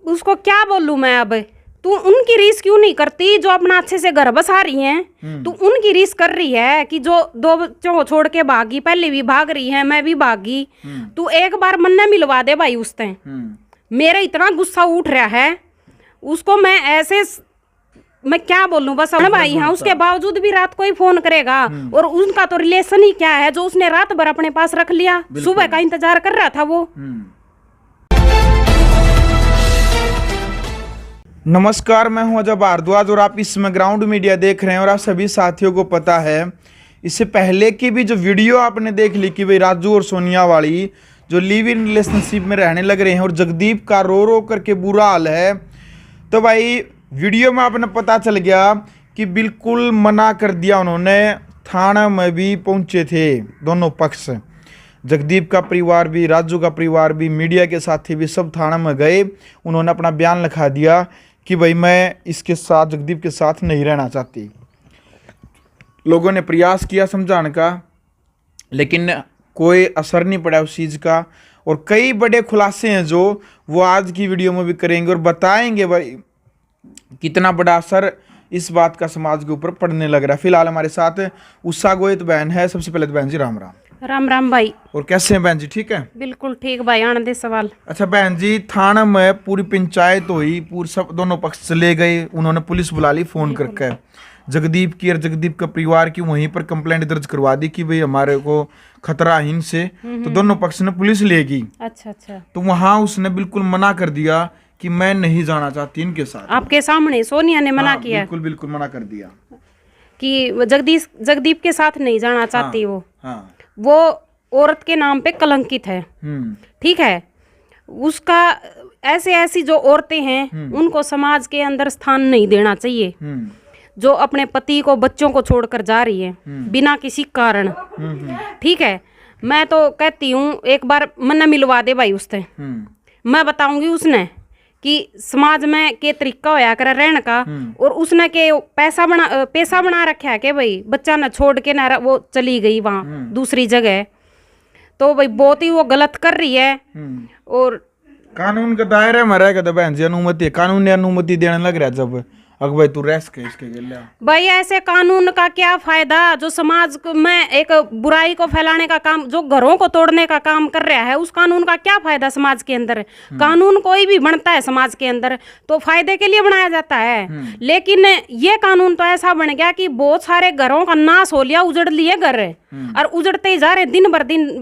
उसको क्या बोलूं मैं अब। तू उनकी रीस क्यों नहीं करती जो अपना अच्छे से घर बसा रही हैं। तू उनकी रीस कर रही है कि जो 2 बच्चों को छोड़ के भागी, पहले भी भाग रही है, मैं भी भागी। तू एक बार मन ने मिलवा दे भाई उससे। मेरा इतना गुस्सा उठ रहा है उसको, मैं क्या बोलूं बस भाई। हाँ, उसके बावजूद भी रात को ही फोन करेगा और उनका तो रिलेशन ही क्या है जो उसने रात भर अपने पास रख लिया। सुबह का इंतजार कर रहा था वो। नमस्कार, मैं हूं अजय भारद्वाज और आप इसमें ग्राउंड मीडिया देख रहे हैं। और आप सभी साथियों को पता है, इससे पहले की भी जो वीडियो आपने देख ली कि भाई राजू और सोनिया वाली जो लिव इन रिलेशनशिप में रहने लग रहे हैं और जगदीप का रो रो करके बुरा हाल है, तो भाई वीडियो में आपने पता चल गया कि बिल्कुल मना कर दिया उन्होंने। थाना में भी पहुंचे थे दोनों पक्ष, जगदीप का परिवार भी, राजू का परिवार भी, मीडिया के साथी भी, सब थाना में गए। उन्होंने अपना बयान लिखा दिया कि भाई मैं इसके साथ, जगदीप के साथ नहीं रहना चाहती। लोगों ने प्रयास किया समझाने का, लेकिन कोई असर नहीं पड़ा उस चीज़ का। और कई बड़े खुलासे हैं जो वो आज की वीडियो में भी करेंगे और बताएंगे भाई कितना बड़ा असर इस बात का समाज के ऊपर पड़ने लग रहा है। फिलहाल हमारे साथ उषा गोयत बहन है। सबसे पहले तो बहन जी राम राम। राम राम भाई। और कैसे हैं बहन जी? ठीक है, बिल्कुल ठीक भाई। आने दे सवाल। अच्छा बहन जी, थाना में पूरी पंचायत हुई, पूरे सब दोनों पक्ष चले गए, उन्होंने पुलिस बुला ली फोन करके। जगदीप की और जगदीप का परिवार की वहीं पर कंप्लेंट दर्ज करवा दी कि भाई हमारे को खतरा है इनसे। तो दोनों पक्ष ने पुलिस लेगी। अच्छा। तो वहाँ उसने बिल्कुल मना कर दिया कि मैं नहीं जाना चाहती इनके साथ। आपके सामने सोनिया ने मना किया? बिल्कुल मना कर दिया कि जगदीप के साथ नहीं जाना चाहती। वो औरत के नाम पे कलंकित है। ठीक है, उसका ऐसी जो औरतें हैं उनको समाज के अंदर स्थान नहीं देना चाहिए। जो अपने पति को, बच्चों को छोड़कर जा रही है बिना किसी कारण। ठीक है, मैं तो कहती हूँ एक बार मन मिलवा दे भाई उससे। मैं बताऊंगी उसने कि समाज में के तरीका होया कर रहने का। और उसने के पैसा बना रखा है कि भाई बच्चा न छोड़ के ना वो चली गई वहाँ दूसरी जगह। तो भाई बहुत ही वो गलत कर रही है। और कानून का दायरे में रहेगा तो बहन जी अनुमति, कानून ने अनुमति देने लग रहा है जब अग भाई तू रेस्ट के इसके भाई ऐसे कानून का क्या फायदा जो समाज में एक बुराई को फैलाने का काम, जो घरों को तोड़ने का काम कर रहा है, उस कानून का क्या फायदा समाज के अंदर। कानून कोई भी बनता है समाज के अंदर तो फायदे के लिए बनाया जाता है। लेकिन ये कानून तो ऐसा बन गया कि बहुत सारे घरों का नाश हो लिया, उजड़ लिए घर और उजड़ते ही जा रहे दिन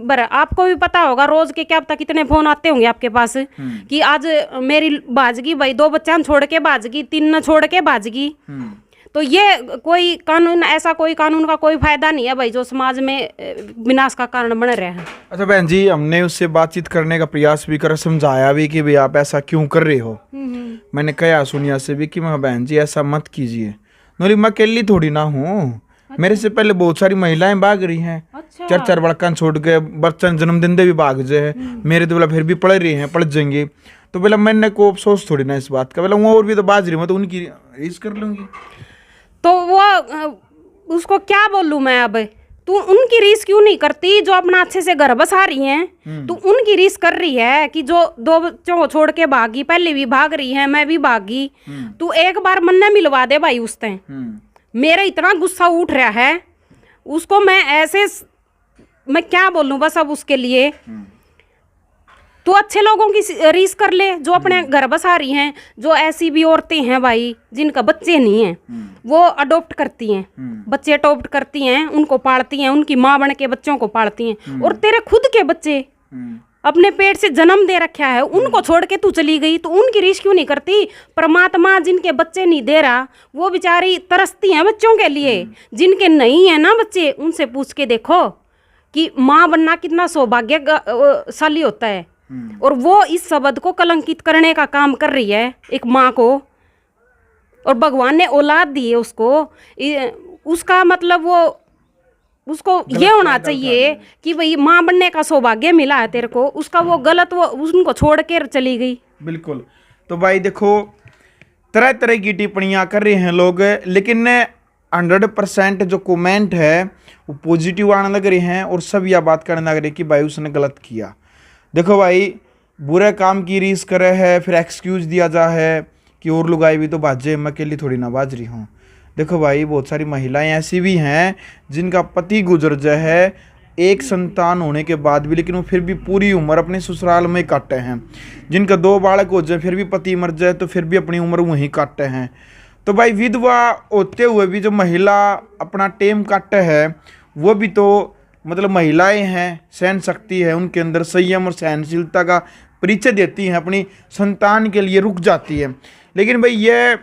भर। आपको भी पता होगा रोज के क्या पता कितने फोन आते होंगे आपके पास कि आज मेरी बाजगी भाई, 2 बच्चा छोड़ के बाजगी, 3 न छोड़ के बाजगी। तो ये कोई कानून, ऐसा कोई कानून का कोई फायदा नहीं है भाई जो समाज में विनाश का कारण बन रहा है। अच्छा बहन जी, हमने उससे बातचीत करने का प्रयास भी कर, समझाया भी कि भाई आप ऐसा क्यों कर रहे हो। मैंने कहा सोनिया से भी कि मैं बहन जी ऐसा मत कीजिए। नोली मैं अकेली थोड़ी ना हूँ, मेरे से पहले बहुत सारी महिलाएं भाग रही हैं। 4 बड़का छोड़ के बच्चा जन्मदिन दे भी भाग जाए, मेरे तो बोला फिर भी पढ़ रही हैं, पढ़ जाएंगे। तो बोला मैंने को अफसोस थोड़ी ना इस बात का, बोला वो और भी तो बाज रही, मैं तो उनकी रीस कर लूंगी। तो वो उसको क्या बोलूं मैं अब। तू उनकी रीस क्यों नहीं करती जो अपना अच्छे से घर बसा रही हैं। तू उनकी रीस कर रही है कि जो 2 बच्चों को छोड़ के भागी, पहले भी भाग रही है, मैं भी भागी। तू एक बार मन ने मिलवा दे भाई उससे। मेरा इतना गुस्सा उठ रहा है उसको, मैं क्या बोलूं बस अब उसके लिए। तो अच्छे लोगों की रीस कर ले जो अपने घर बसा रही हैं। जो ऐसी भी औरतें हैं भाई जिनका बच्चे नहीं हैं, वो अडॉप्ट करती हैं, बच्चे अडॉप्ट करती हैं, उनको पालती हैं, उनकी माँ बन के बच्चों को पालती हैं। और तेरे खुद के बच्चे अपने पेट से जन्म दे रखा है, उनको छोड़ के तू चली गई, तो उनकी रीस क्यों नहीं करती। परमात्मा जिनके बच्चे नहीं दे रहा वो बेचारी तरसती हैं बच्चों के लिए। जिनके नहीं है ना बच्चे, उनसे पूछ के देखो कि माँ बनना कितना सौभाग्यशाली होता है। और वो इस शब्द को कलंकित करने का काम कर रही है एक माँ को। और भगवान ने औलाद दी है उसको, उसका मतलब वो उसको ये होना चाहिए कि भाई माँ बनने का सौभाग्य मिला है तेरे को। उसका वो गलत, वो उनको छोड़ के चली गई। बिल्कुल। तो भाई देखो, तरह तरह की टिप्पणियां कर रहे हैं लोग, लेकिन 100% जो कमेंट है वो पॉजिटिव आने लग रहे हैं और सब यह बात करने लग रहे कि भाई उसने गलत किया। देखो भाई, बुरे काम की रीस करे है, फिर एक्सक्यूज दिया जा है कि और लुगाई भी तो बाजे, मैं अकेली थोड़ी ना बाज रही हूँ। देखो भाई, बहुत सारी महिलाएं ऐसी भी हैं जिनका पति गुजर जाए है एक संतान होने के बाद भी, लेकिन वो फिर भी पूरी उम्र अपने ससुराल में काटे हैं। जिनका 2 बालक हो जाए फिर भी पति मर जाए तो फिर भी अपनी उम्र वहीं काटे हैं। तो भाई विधवा होते हुए भी जो महिला अपना टेम काटे है, वो भी तो मतलब महिलाएं हैं, सहन शक्ति है उनके अंदर, संयम और सहनशीलता का परिचय देती हैं, अपनी संतान के लिए रुक जाती है। लेकिन भाई ये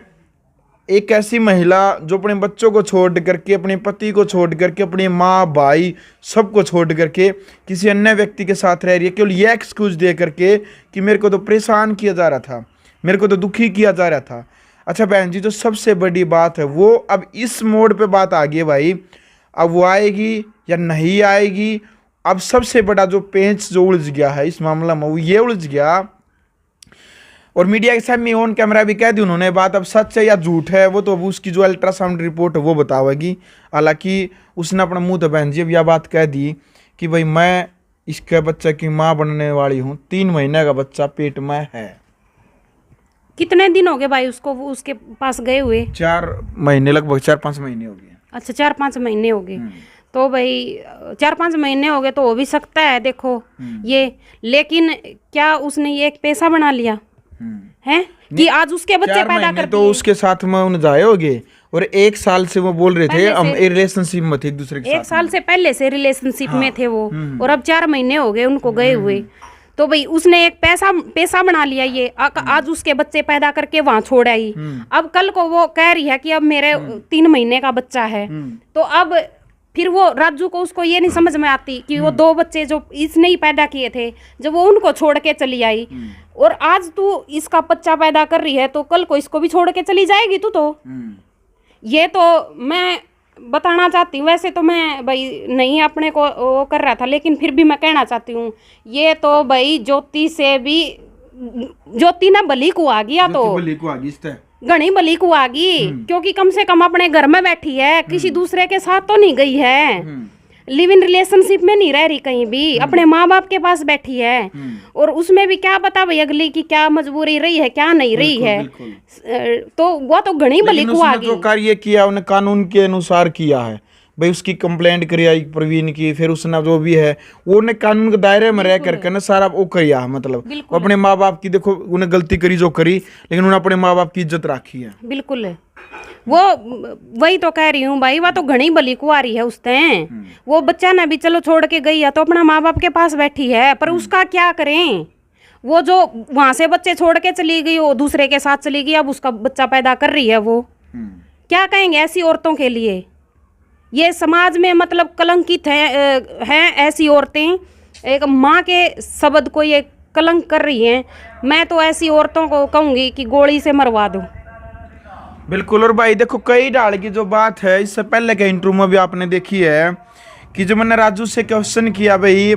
एक ऐसी महिला जो अपने बच्चों को छोड़ करके, अपने पति को छोड़ करके, अपने माँ भाई सबको छोड़ करके किसी अन्य व्यक्ति के साथ रह रही है, केवल ये एक्सक्यूज दे करके कि मेरे को तो परेशान किया जा रहा था, मेरे को तो दुखी किया जा रहा था। अच्छा बहन जी, जो सबसे बड़ी बात है वो अब इस मोड पे बात आ गई है भाई, अब वो आएगी या नहीं आएगी। अब सबसे बड़ा जो पेंच जो उलझ गया है इस मामला में वो ये उलझ गया, और मीडिया के सामने ऑन कैमरा भी कह दी उन्होंने बात, अब सच है या झूठ है वो तो अब उसकी जो अल्ट्रासाउंड रिपोर्ट है वो बतावेगी। हालांकि उसने अपना मुंह तो बहन जी अब यह बात कह दी कि भाई मैं इसके बच्चे की माँ बनने वाली हूँ, 3 महीने का बच्चा पेट में है। कितने दिन हो गए भाई उसको वो उसके पास गए हुए? 4 महीने, लगभग 4-5 महीने हो गए। अच्छा, 4-5 महीने हो गए। तो भाई 4-5 महीने हो गए तो हो भी सकता है, देखो ये। लेकिन क्या उसने ये एक पैसा बना लिया है कि आज उसके बच्चे पैदा कर तो उसके साथ में उन जाए हो गए, और 1 साल से वो बोल रहे थे हम रिलेशनशिप में थे एक दूसरे के साथ। 1 साल से पहले से रिलेशनशिप में थे वो, और अब 4 महीने हो गए उनको गए हुए। तो भाई उसने एक पैसा बना लिया ये, आज उसके बच्चे पैदा करके वहां छोड़ आई। अब कल को वो कह रही है कि अब मेरे 3 महीने का बच्चा है। तो अब फिर वो राजू को उसको ये नहीं समझ में आती कि वो 2 बच्चे जो इसने ही पैदा किए थे, जब वो उनको छोड़ के चली आई, और आज तू इसका बच्चा पैदा कर रही है तो कल को इसको भी छोड़ के चली जाएगी तू तो। ये तो मैं बताना चाहती हूँ। वैसे तो मैं भाई नहीं अपने को वो कर रहा था, लेकिन फिर भी मैं कहना चाहती हूँ ये तो भाई ज्योति से भी, ज्योति ना बली को आ गया, तो घनी बली को आ गई, क्योंकि कम से कम अपने घर में बैठी है, किसी दूसरे के साथ तो नहीं गई है, लिव इन रिलेशनशिप में नहीं रह रही कहीं भी, अपने माँ बाप के पास बैठी है। और उसमें भी क्या पता भाई अगली की क्या मजबूरी रही है क्या नहीं रही है। तो वो तो घनी बली को आ गई। जो कार्य किया उन्हें कानून के अनुसार किया है भाई, उसकी कंप्लेंट करी प्रवीण की, फिर उसने जो भी है वो उन्हें कानून के दायरे में रह करके ना सारा वो किया, मतलब अपने माँ बाप की, देखो उन्हें गलती करी जो करी, लेकिन उन्हें अपने माँ बाप की इज्जत रखी है। बिल्कुल है, वो वही तो कह रही हूँ भाई, वह तो घनी बली कुआरी है उसने। वो बच्चा ना भी चलो छोड़ के गई है तो अपना माँ बाप के पास बैठी है, पर उसका क्या करें। वो जो वहां से बच्चे छोड़ के चली गई, वो दूसरे के साथ चली गई, अब उसका बच्चा पैदा कर रही है, वो क्या कहेंगे ऐसी औरतों के लिए। ये समाज में मतलब कलंकित है ऐसी औरतें, एक माँ के शब्द को ये कलंक कर रही हैं। मैं तो ऐसी औरतों को कहूँगी कि गोली से मरवा दो। बिल्कुल। और भाई देखो, कई डाल की जो बात है, इससे पहले के इंटरव्यू में भी आपने देखी है कि जो मैंने राजू से क्वेश्चन किया, भाई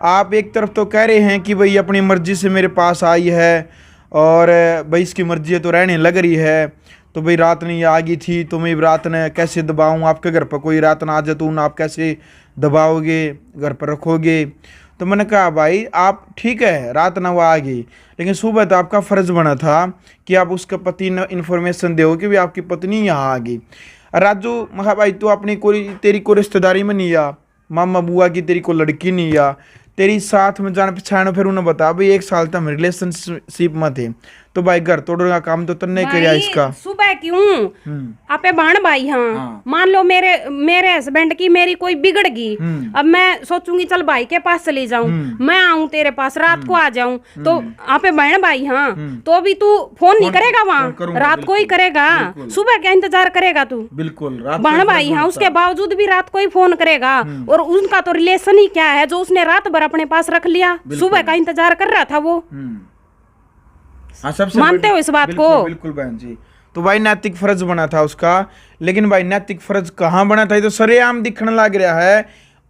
आप एक तरफ तो कह रहे हैं कि भाई अपनी मर्जी से मेरे पास आई है और भाई इसकी मर्जी है तो रहने लग रही है, तो भाई रात नहीं आ गई थी तो मैं रात ने कैसे दबाऊँ, आपके घर पर कोई रात ना आ जाए तो उन्हें आप कैसे दबाओगे, घर पर रखोगे। तो मैंने कहा भाई आप ठीक है रात ना वो आ गई, लेकिन सुबह तो आपका फ़र्ज बना था कि आप उसके पति ने इन्फॉर्मेशन दो कि भाई आपकी पत्नी यहाँ आ गई। राजू महा भाई तो अपनी कोई तेरी को रिश्तेदारी में नहीं आ, मामा बुआ की तेरी को लड़की नहीं आ, तेरी साथ में जान पहचान, फिर उन्हें बता भाई 1 साल तक हम रिलेशनशिप में थे, तो भाई घर तोड़ने का काम तो तन्ने किया इसका। सुबह क्यों आपे बाण भाई। हाँ मान लो मेरे हस्बैंड की मेरी कोई बिगड़ गई, अब मैं सोचूंगी चल भाई के पास चली जाऊं, मैं आऊं तेरे पास रात को आ जाऊं, तो आपे बहन भाई। हाँ तो अभी तू फोन नहीं करेगा वहाँ, रात को ही करेगा, सुबह क्या इंतजार करेगा तू। बिल्कुल बहन भाई। हाँ उसके बावजूद भी रात को ही फोन करेगा, और उनका तो रिलेशन ही क्या है जो उसने रात भर अपने पास रख लिया, सुबह का इंतजार कर रहा था वो। हाँ, सबसे मानते हो इस बात को? बिल्कुल बहन जी। तो भाई नैतिक फर्ज बना था उसका, लेकिन भाई नैतिक फर्ज कहाँ बना था, ये तो सरेआम दिखने लग रहा है।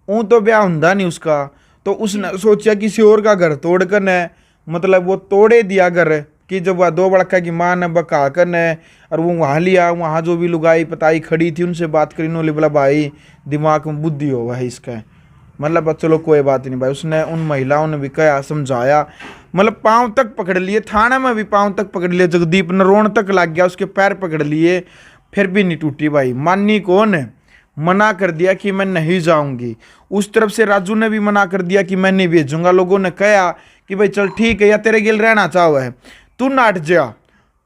ऊँ तो ब्याह हुंदा नहीं उसका, तो उसने सोचा किसी और का घर तोड़ कर न, मतलब वो तोड़े दिया घर कि जब वह 2 बड़का की माँ ने बका कर न, और वो वहाँ लिया, वहाँ जो भी लुगाई पताई खड़ी थी उनसे बात करी, उन्होंने बोला भाई दिमाग में बुद्धि हो भाई इसका, मतलब चलो कोई बात नहीं भाई। उसने उन महिलाओं ने भी कहा समझाया, मतलब पाँव तक पकड़ लिए, थाना में भी पाँव तक पकड़ लिए, जगदीप ने रोन तक लग गया, उसके पैर पकड़ लिए, फिर भी नहीं टूटी भाई। मानी कौन है, मना कर दिया कि मैं नहीं जाऊंगी। उस तरफ से राजू ने भी मना कर दिया कि मैं नहीं भेजूंगा। लोगों ने कहा कि भाई चल ठीक है, या तेरे गिल रहना चाहो है तू नाट जा,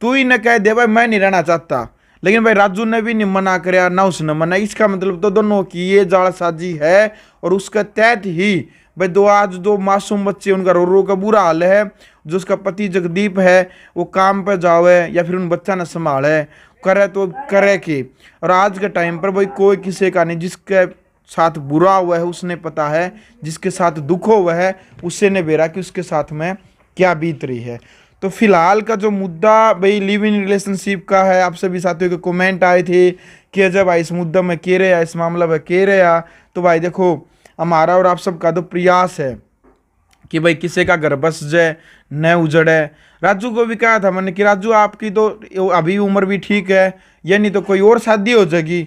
तू ही न कह दे भाई मैं नहीं रहना चाहता। लेकिन भाई राजू ने भी नहीं मना कराया, ना उसने मना। इसका मतलब तो दोनों की ये जालसाजी है, और उसका तहत ही भाई दो मासूम बच्चे, उनका रो रो का बुरा हाल है। जो उसका पति जगदीप है वो काम पर जावे या फिर उन बच्चा न संभाले, करे तो करे कि। और आज के टाइम पर भाई कोई किसी का नहीं, जिसके साथ बुरा हुआ है उसने पता है, जिसके साथ दुख हुआ है उससे ने बेरा कि उसके साथ में क्या बीत रही है। तो फिलहाल का जो मुद्दा भाई लिव इन रिलेशनशिप का है, आप सभी साथियों के कमेंट आए थे कि अजय भाई इस मुद्दा में कह रहे, इस मामला में कह रहे। तो भाई देखो, हमारा और आप सबका तो प्रयास है कि भाई किसी का घर बस जाए, न उजड़े। राजू को भी कहा था मैंने कि राजू आपकी तो अभी उम्र भी ठीक है, या नहीं तो कोई और शादी हो जाएगी,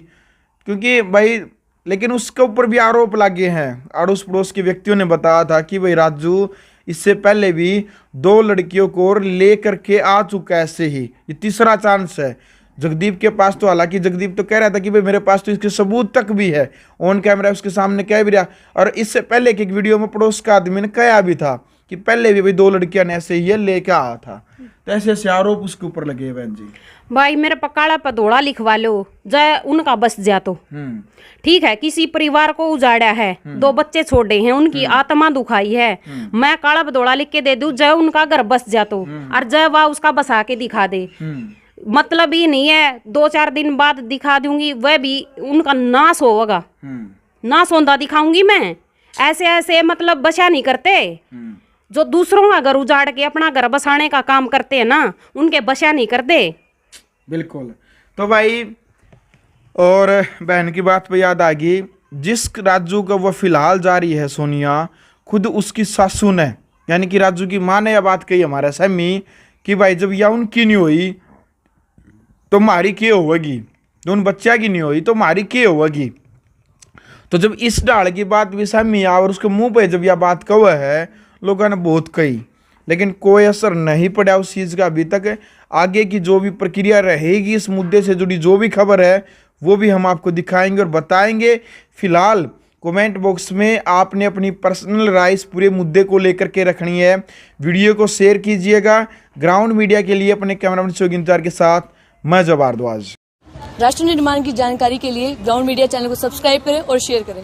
क्योंकि भाई। लेकिन उसके ऊपर भी आरोप लगे हैं, अड़ोस पड़ोस के व्यक्तियों ने बताया था कि भाई राजू इससे पहले भी 2 लड़कियों को ले करके आ चुका है, ऐसे ही ये तीसरा चांस है जगदीप के पास। तो हालांकि जगदीप तो कह रहा था कि भाई मेरे पास तो इसके सबूत तक भी है, ऑन कैमरा उसके सामने कह भी रहा। और इससे पहले की एक वीडियो में पड़ोस का आदमी ने कहा भी था कि पहले भी भाई 2 लड़कियां ने ऐसे ही लेके आया था। तो ऐसे ऐसे आरोप उसके ऊपर लगे बहन जी। भाई मेरे पकाड़ा पदोड़ा लिखवा लो, जय उनका बस जा तो ठीक है। किसी परिवार को उजाड़ा है, 2 बच्चे छोड़े हैं, उनकी आत्मा दुखाई है, मैं काला पदोड़ा लिख के दे दूं, जय उनका घर बस जा तो, और जय वह उसका बसा के दिखा दे। मतलब ये नहीं है 2-4 दिन बाद दिखा दूंगी, वह भी उनका नाश होगा, नाश होता दिखाऊंगी मैं। ऐसे ऐसे मतलब बचा नहीं करते, जो दूसरों का घर उजाड़ के अपना घर बसाने का काम करते हैं ना, उनके बचा नहीं करते। बिल्कुल। तो भाई, और बहन की बात पे याद आ गई, जिस राजू का वो फिलहाल जारी है सोनिया, खुद उसकी सासू ने, यानी कि राजू की माँ ने यह बात कही हमारे समी कि भाई जब यह उनकी नहीं हुई तो मारी के होगी, तो उन बच्चा की नहीं हुई तो मारी के होगी। तो जब इस डाल की बात भी सामने आ और उसके मुंह पे जब यह बात कहा है, लोगों ने बहुत कही, लेकिन कोई असर नहीं पड़ा उस चीज़ का अभी तक। आगे की जो भी प्रक्रिया रहेगी इस मुद्दे से जुड़ी जो भी खबर है वो भी हम आपको दिखाएंगे और बताएंगे। फिलहाल कमेंट बॉक्स में आपने अपनी पर्सनल राय इस पूरे मुद्दे को लेकर के रखनी है। वीडियो को शेयर कीजिएगा। ग्राउंड मीडिया के लिए अपने कैमरामैन शोक इंतजार के साथ मैं जब भारद्वाज। राष्ट्र निर्माण की जानकारी के लिए ग्राउंड मीडिया चैनल को सब्सक्राइब करें और शेयर करें।